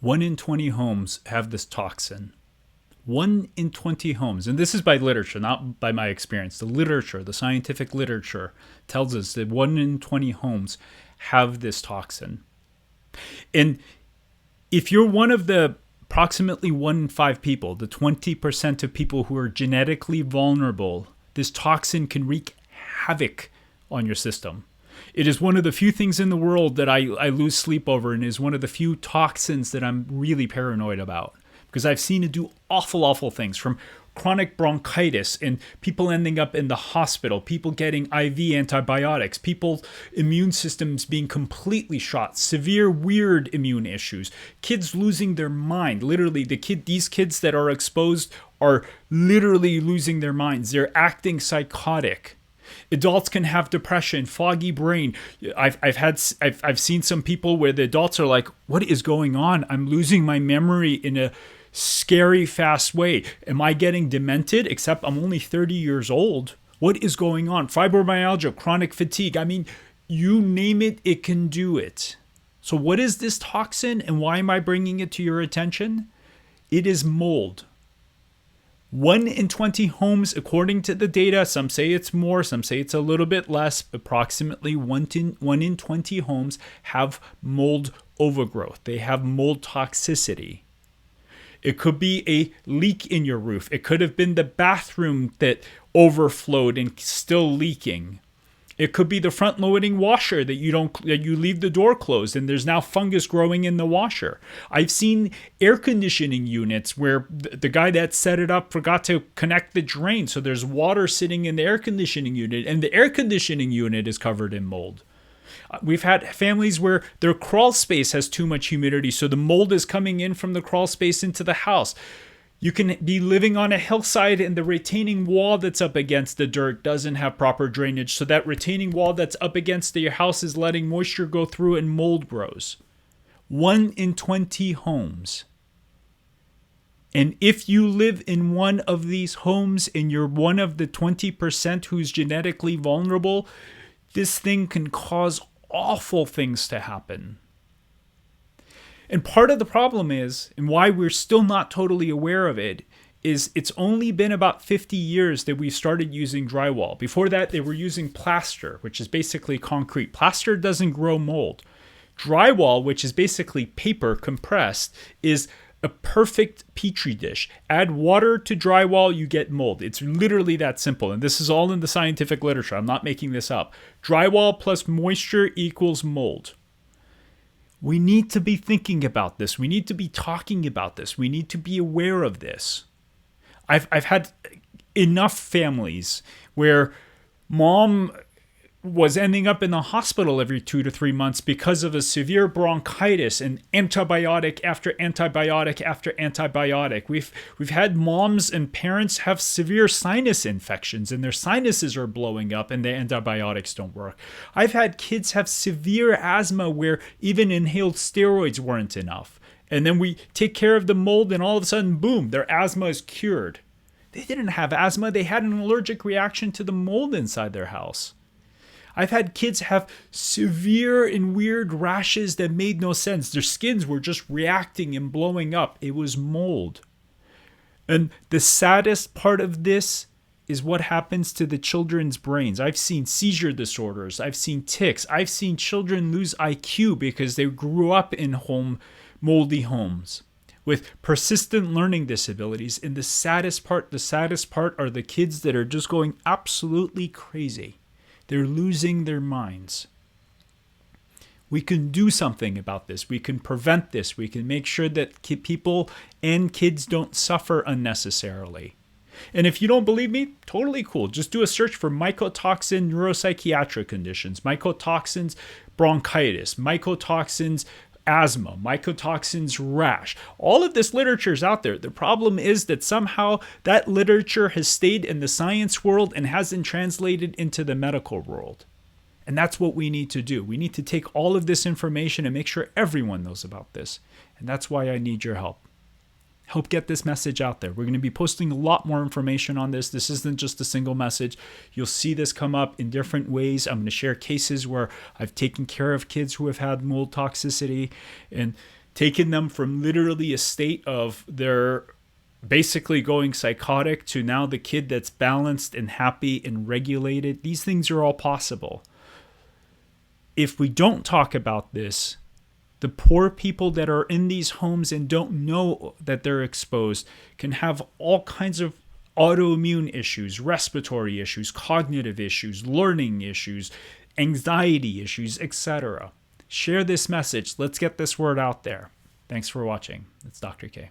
1 in 20 homes have this toxin. 1 in 20 homes, and this is by literature, not by my experience. The literature, the scientific literature, tells us that 1 in 20 homes have this toxin. And if you're one of the approximately 1 in 5 people, the 20% of people who are genetically vulnerable, this toxin can wreak havoc on your system. It is one of the few things in the world that I lose sleep over, and is one of the few toxins that I'm really paranoid about, because I've seen it do awful things, from chronic bronchitis and people ending up in the hospital, people getting IV antibiotics, people's immune systems being completely shot, severe weird immune issues, kids losing their mind. Literally, these kids that are exposed are literally losing their minds. They're acting psychotic. Adults can have depression, foggy brain. I've seen some people where the adults are like, "What is going on? I'm losing my memory in a scary, fast way. Am I getting demented? Except I'm only 30 years old. What is going on?" Fibromyalgia, chronic fatigue. I mean, you name it, it can do it. So what is this toxin, and why am I bringing it to your attention? It is mold. 1 in 20 homes, according to the data, some say it's more, some say it's a little bit less, approximately 1 in 20 homes have mold overgrowth. They have mold toxicity. It could be a leak in your roof. It could have been the bathroom that overflowed and still leaking. It could be the front-loading washer that you leave the door closed and there's now fungus growing in the washer. I've seen air conditioning units where the guy that set it up forgot to connect the drain, so there's water sitting in the air conditioning unit, and the air conditioning unit is covered in mold. We've had families where their crawl space has too much humidity, so the mold is coming in from the crawl space into the house. You can be living on a hillside and the retaining wall that's up against the dirt doesn't have proper drainage, so that retaining wall that's up against your house is letting moisture go through and mold grows. 1 in 20 homes. And if you live in one of these homes and you're one of the 20% who's genetically vulnerable, this thing can cause awful things to happen. And part of the problem is, and why we're still not totally aware of it, is it's only been about 50 years that we started using drywall. Before that, they were using plaster, which is basically concrete. Plaster doesn't grow mold. Drywall, which is basically paper compressed, is a perfect petri dish. Add water to drywall, you get mold. It's literally that simple. And this is all in the scientific literature. I'm not making this up. Drywall plus moisture equals mold. We need to be thinking about this. We need to be talking about this. We need to be aware of this. I've had enough families where mom was ending up in the hospital every 2 to 3 months because of a severe bronchitis and antibiotic after antibiotic after antibiotic. We've had moms and parents have severe sinus infections and their sinuses are blowing up and the antibiotics don't work. I've had kids have severe asthma where even inhaled steroids weren't enough. And then we take care of the mold and all of a sudden, boom, their asthma is cured. They didn't have asthma. They had an allergic reaction to the mold inside their house. I've had kids have severe and weird rashes that made no sense. Their skins were just reacting and blowing up. It was mold. And the saddest part of this is what happens to the children's brains. I've seen seizure disorders. I've seen tics. I've seen children lose IQ because they grew up in moldy homes with persistent learning disabilities. And the saddest part are the kids that are just going absolutely crazy. They're losing their minds. We can do something about this. We can prevent this. We can make sure that people and kids don't suffer unnecessarily. And if you don't believe me, totally cool. Just do a search for mycotoxin neuropsychiatric conditions, mycotoxins bronchitis, mycotoxins asthma, mycotoxins rash. All of this literature is out there. The problem is that somehow that literature has stayed in the science world and hasn't translated into the medical world. And that's what we need to do. We need to take all of this information and make sure everyone knows about this. And that's why I need your help. Help get this message out there. We're going to be posting a lot more information on this. This isn't just a single message. You'll see this come up in different ways. I'm going to share cases where I've taken care of kids who have had mold toxicity and taken them from literally a state of they're basically going psychotic to now the kid that's balanced and happy and regulated. These things are all possible. If we don't talk about this, the poor people that are in these homes and don't know that they're exposed can have all kinds of autoimmune issues, respiratory issues, cognitive issues, learning issues, anxiety issues, etc. Share this message. Let's get this word out there. Thanks for watching. It's Dr. K.